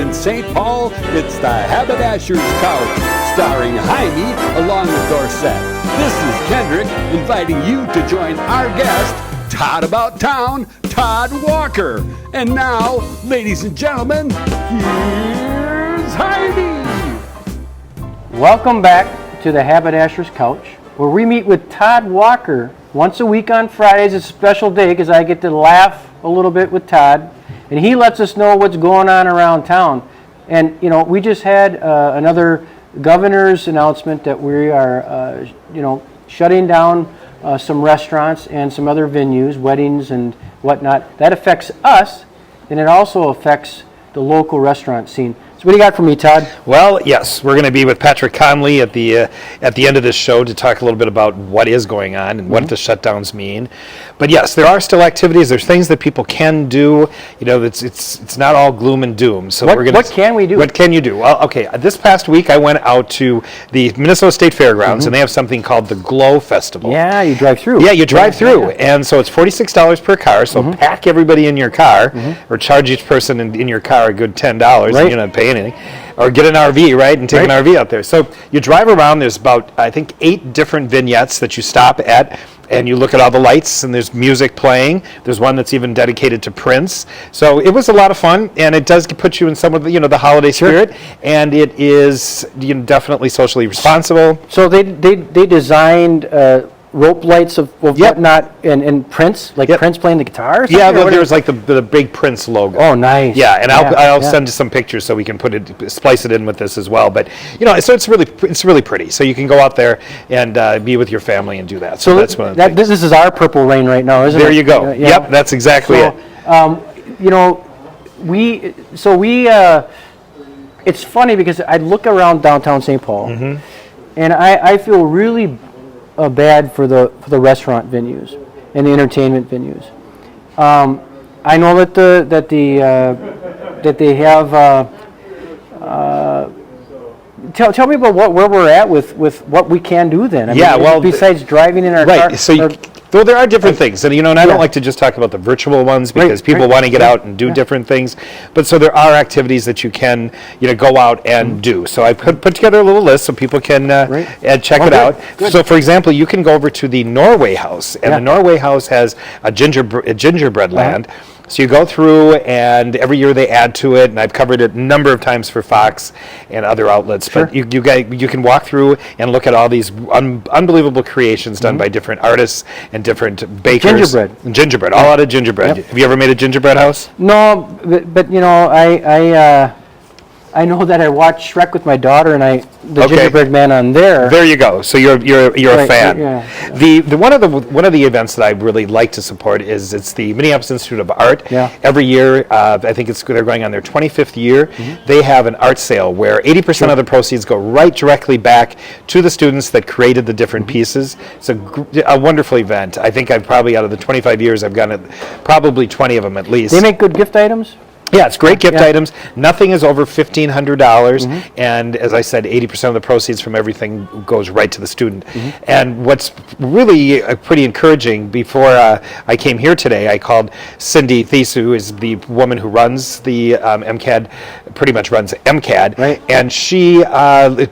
in St. Paul, it's the Haberdasher's Couch, starring Heimie along with Dorset. This is Kendrick inviting you to join our guest, Todd About Town, Todd Walker. And now, ladies and gentlemen, here's Heimie. Welcome back to the Haberdasher's Couch, where we meet with Todd Walker once a week on Fridays. It's a special day because I get to laugh a little bit with Todd, and he lets us know what's going on around town. And, you know, we just had another governor's announcement that we are, shutting down some restaurants and some other venues, weddings and whatnot. That affects us, and it also affects the local restaurant scene. So what do you got for me, Todd? Well, yes, we're going to be with Patrick Connolly at the end of this show to talk a little bit about what is going on and what the shutdowns mean. But yes, there are still activities. There's things that people can do. You know, it's not all gloom and doom. So what can we do? What can you do? Well, okay. This past week I went out to the Minnesota State Fairgrounds, and they have something called the Glow Festival. Yeah, you drive through. Yeah, you drive through, and so it's $46 per car. So pack everybody in your car, or charge each person in your car a good $10, and you're not paying anything. Or get an RV, right, and take an RV out there. So you drive around. There's about, I think, 8 different vignettes that you stop at, and you look at all the lights, and there's music playing. There's one that's even dedicated to Prince. So it was a lot of fun, and it does put you in some of the, the holiday spirit, and it is definitely socially responsible. So they designed rope lights of whatnot and Prince, like Prince playing the guitar or something? Yeah, there's like the big Prince logo. Oh, nice. Yeah, and I'll send you some pictures so we can splice it in with this as well. But so it's really pretty. So you can go out there and be with your family and do that. So that's one of the things. This is our Purple Rain right now, isn't it? There you go. Yep, that's exactly it. It's funny because I look around downtown St. Paul, and I feel really bad for the restaurant venues and the entertainment venues. I know that they have. Tell me about where we're at with what we can do then. I mean, besides driving in our car. So though there are different things, and I don't like to just talk about the virtual ones because people want to get out and do different things. But so there are activities that you can go out and do. So I put together a little list so people can check it out. Good. So for example, you can go over to the Norway House, and the Norway House has a gingerbread land. So you go through, and every year they add to it, and I've covered it a number of times for Fox and other outlets. Sure. But you can walk through and look at all these unbelievable creations done by different artists and different bakers. Gingerbread, all out of gingerbread. Yep. Have you ever made a gingerbread house? No, but I know that I watched Shrek with my daughter, and the gingerbread man on there. There you go. So you're a fan. Yeah. The one of the events that I really like to support is it's the Minneapolis Institute of Art. Yeah. Every year, I think they're going on their 25th year. They have an art sale where 80% of the proceeds go right directly back to the students that created the different pieces. It's a wonderful event. I think I've probably out of the 25 years I've gone to probably 20 of them at least. They make good gift items? Yeah, it's great gift items. Nothing is over $1,500, and as I said, 80% of the proceeds from everything goes right to the student. And what's really pretty encouraging, before I came here today, I called Cindy Thies, who is the woman who runs the MCAD, pretty much runs MCAD, and she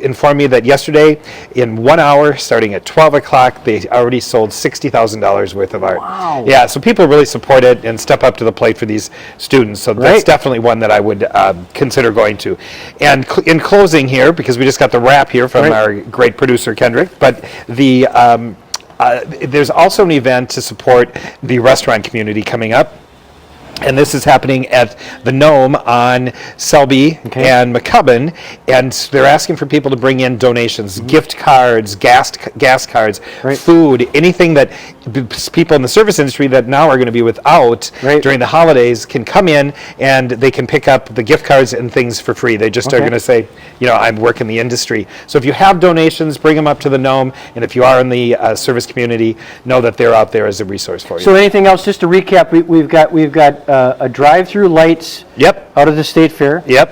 informed me that yesterday, in 1 hour, starting at 12 o'clock, they already sold $60,000 worth of art. Wow. Yeah, so people really support it and step up to the plate for these students. So that's definitely one that I would consider going to. And in closing here, because we just got the wrap here from our great producer Kendrick, but there's also an event to support the restaurant community coming up. And this is happening at the Gnome on Selby and McCubbin, and they're asking for people to bring in donations, gift cards, gas cards, food, anything that people in the service industry that now are going to be without during the holidays can come in and they can pick up the gift cards and things for free. They just are going to say, I work in the industry. So if you have donations, bring them up to the Gnome, and if you are in the service community, know that they're out there as a resource for you. So anything else, just to recap, we've got a drive-through lights out of the State Fair. Yep.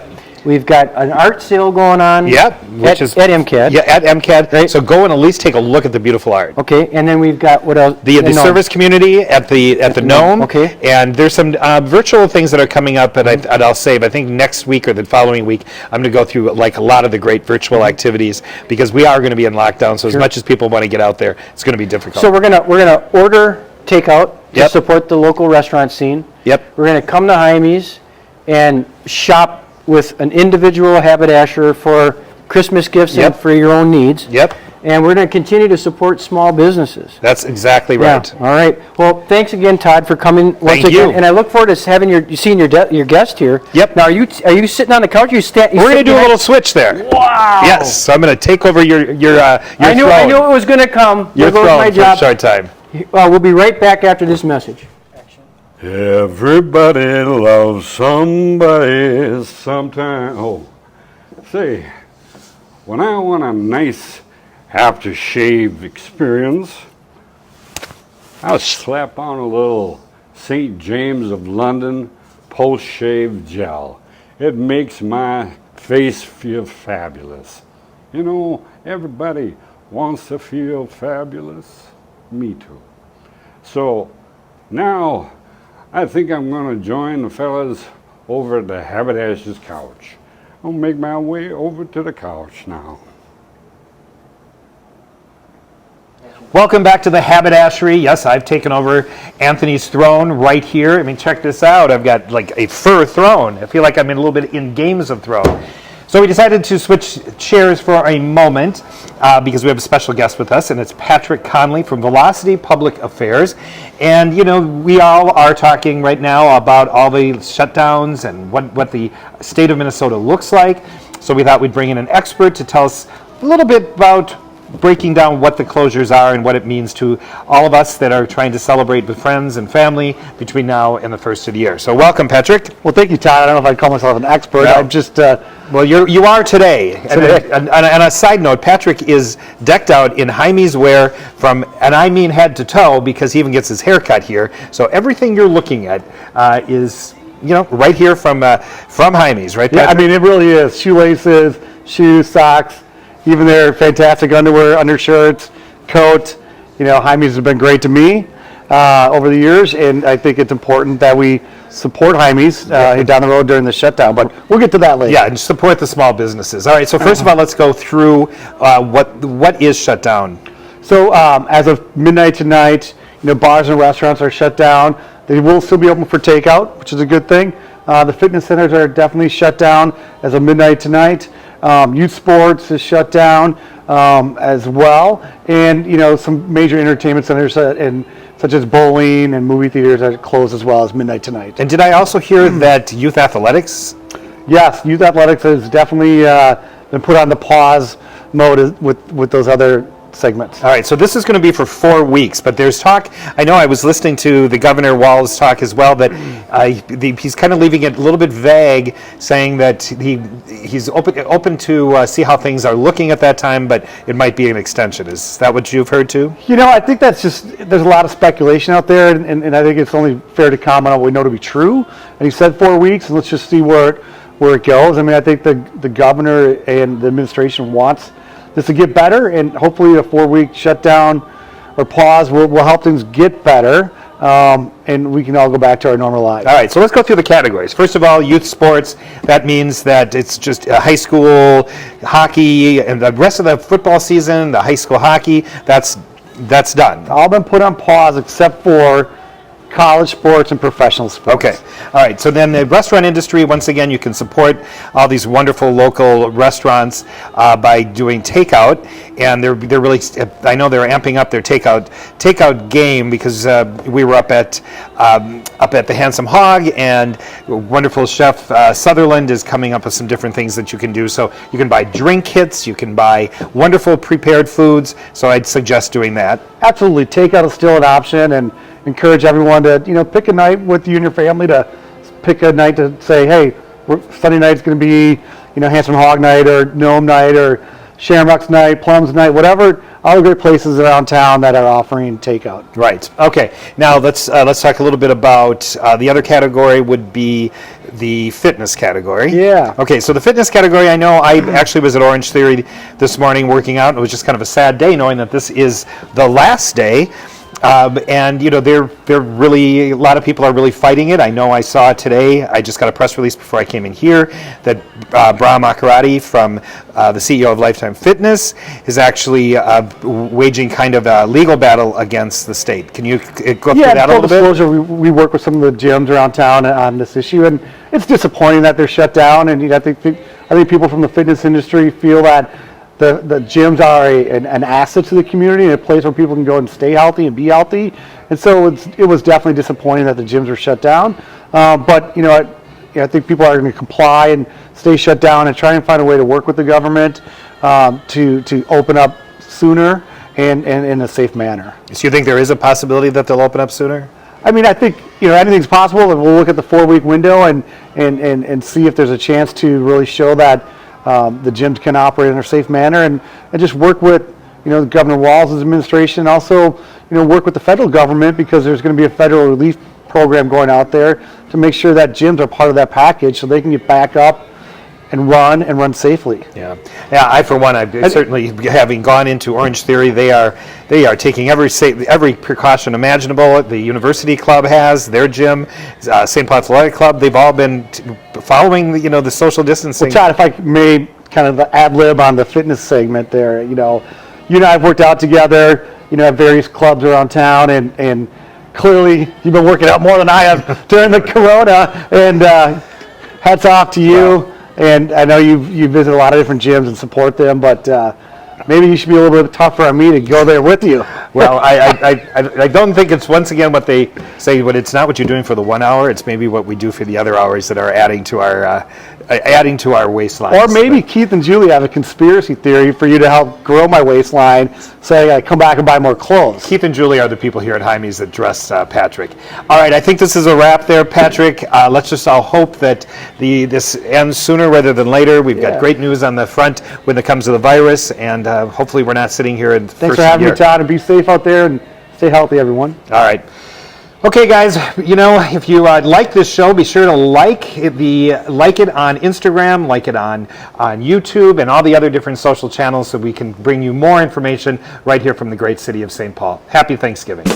We've got an art sale going on. Yep, which is at MCAD. Yeah, at MCAD. Right. So go and at least take a look at the beautiful art. Okay, and then we've got what else? The service community at the Gnome. Okay. And there's some virtual things that are coming up, and I'll save. I think next week or the following week, I'm going to go through like a lot of the great virtual activities because we are going to be in lockdown. So as much as people want to get out there, it's going to be difficult. So we're gonna order takeout to Yep. support the local restaurant scene. Yep. We're gonna come to Heimie's and shop with an individual haberdasher for Christmas gifts and Yep. for your own needs. Yep. And we're going to continue to support small businesses. That's exactly right. Yeah. All right. Well, thanks again, Todd, for coming once Thank again. you. And I look forward to having seeing your guest here. Yep. Now, are you sitting on the couch? Or you We're going to do a little switch there. Wow. Yes. So I'm going to take over your I knew throne. it was going to come. Your There goes throne my for job. a short time. We'll be right back after this message. Everybody loves somebody sometime. Oh, say, when I want a nice aftershave experience, I'll slap on a little St. James of London post-shave gel. It makes my face feel fabulous. You know, everybody wants to feel fabulous. Me too. So now I think I'm going to join the fellas over at the Haberdasher's couch. I'll make my way over to the couch now. Welcome back to the Haberdashery. Yes, I've taken over Anthony's throne right here. I mean, check this out. I've got like a fur throne. I feel like I'm in a little bit in Games of Thrones. So we decided to switch chairs for a moment because we have a special guest with us, and it's Patrick Connolly from Velocity Public Affairs. And, you know, we all are talking right now about all the shutdowns and what the state of Minnesota looks like. So we thought we'd bring in an expert to tell us a little bit about breaking down what the closures are and what it means to all of us that are trying to celebrate with friends and family between now and the first of the year. So welcome, Patrick. Well, thank you, Todd. I don't know if I'd call myself an expert. No. I'm just, Well, you are today. And on a side note, Patrick is decked out in Heimie's wear and I mean head to toe, because he even gets his hair cut here. So everything you're looking at is, you know, right here from Heimie's, right, Patrick? yeah, I mean, it really is. Shoelaces, shoes, socks, even their fantastic underwear, undershirts, coat. You know, Heimie's has been great to me over the years, and I think it's important that we support Heimie's down the road during the shutdown, but we'll get to that later. Yeah, and support the small businesses. All right, so first of all, let's go through what is shut down. So as of midnight tonight, you know, bars and restaurants are shut down. They will still be open for takeout, which is a good thing. The fitness centers are definitely shut down as of midnight tonight. Youth sports is shut down as well, and you know, some major entertainment centers such as bowling and movie theaters are closed as well as midnight tonight. And did I also hear that youth athletics? Yes, youth athletics has definitely been put on the pause mode with those other segments. All right, so this is going to be for 4 weeks, but there's talk. I know I was listening to the Governor Walz talk as well, that he's kind of leaving it a little bit vague, saying that he's open to see how things are looking at that time, but it might be an extension. Is that what you've heard too? You know, I think that's just, there's a lot of speculation out there, and I think it's only fair to comment on what we know to be true. And he said 4 weeks, and let's just see where it goes. I mean, I think the governor and the administration wants this to get better, and hopefully a 4-week shutdown or pause will help things get better, and we can all go back to our normal lives. All right, so let's go through the categories. First of all, youth sports. That means that it's just high school hockey and the rest of the football season, the high school hockey, that's done. All been put on pause except for college sports and professional sports. Okay. All right. So then the restaurant industry, once again, you can support all these wonderful local restaurants by doing takeout, and they're really, I know they're amping up their takeout game, because we were up at the Handsome Hog, and wonderful chef Sutherland is coming up with some different things that you can do. So you can buy drink kits, you can buy wonderful prepared foods. So I'd suggest doing that. Absolutely, takeout is still an option, and encourage everyone to, you know, pick a night with you and your family, to pick a night to say, hey, Sunday night's going to be, you know, Handsome Hog night or Gnome night, or Shamrock's Night, Plum's Night, whatever, all the great places around town that are offering takeout. Right. Okay. Now let's talk a little bit about the other category would be the fitness category. Yeah. Okay. So the fitness category, I know I actually was at Orange Theory this morning working out, and it was just kind of a sad day knowing that this is the last day. And they're really, a lot of people are really fighting it. I know I saw today, I just got a press release before I came in here, that Bra Makarati from the CEO of Lifetime Fitness is actually waging kind of a legal battle against the state. Can you go through that a little bit? Disclosure, we work with some of the gyms around town on this issue, and it's disappointing that they're shut down. And I think people from the fitness industry feel that the gyms are an asset to the community and a place where people can go and stay healthy and be healthy. And so it was definitely disappointing that the gyms were shut down. But I think people are going to comply and stay shut down and try and find a way to work with the government to open up sooner and in a safe manner. So you think there is a possibility that they'll open up sooner? I mean, I think anything's possible, and we'll look at the 4-week window and see if there's a chance to really show that the gyms can operate in a safe manner, and just work with Governor Walz' administration, and also work with the federal government, because there's going to be a federal relief program going out there to make sure that gyms are part of that package so they can get back up and run safely. Yeah. I for one, certainly, having gone into Orange Theory, they are taking every precaution imaginable. The University Club has their gym, St. Paul Athletic Club. They've all been following the social distancing. Well, Todd, if I may kind of ad lib on the fitness segment there, you and I have worked out together, at various clubs around town, and clearly you've been working out more than I have during the corona, and hats off to you. Wow. And I know you visit a lot of different gyms and support them, but maybe you should be a little bit tougher on me to go there with you. Well, I don't think it's, once again, what they say, but it's not what you're doing for the 1 hour. It's maybe what we do for the other hours that are adding to our waistline. Or maybe Keith and Julie have a conspiracy theory for you to help grow my waistline, so I got to come back and buy more clothes. Keith and Julie are the people here at Heimie's that dress Patrick. All right, I think this is a wrap there, Patrick. Let's just all hope that this ends sooner rather than later. We've got great news on the front when it comes to the virus, and hopefully we're not sitting here in the Thanks for having me, Todd, and be safe out there and stay healthy, everyone. All right. Okay, guys, if you like this show, be sure to like it on Instagram, like it on YouTube, and all the other different social channels, so we can bring you more information right here from the great city of St. Paul. Happy Thanksgiving.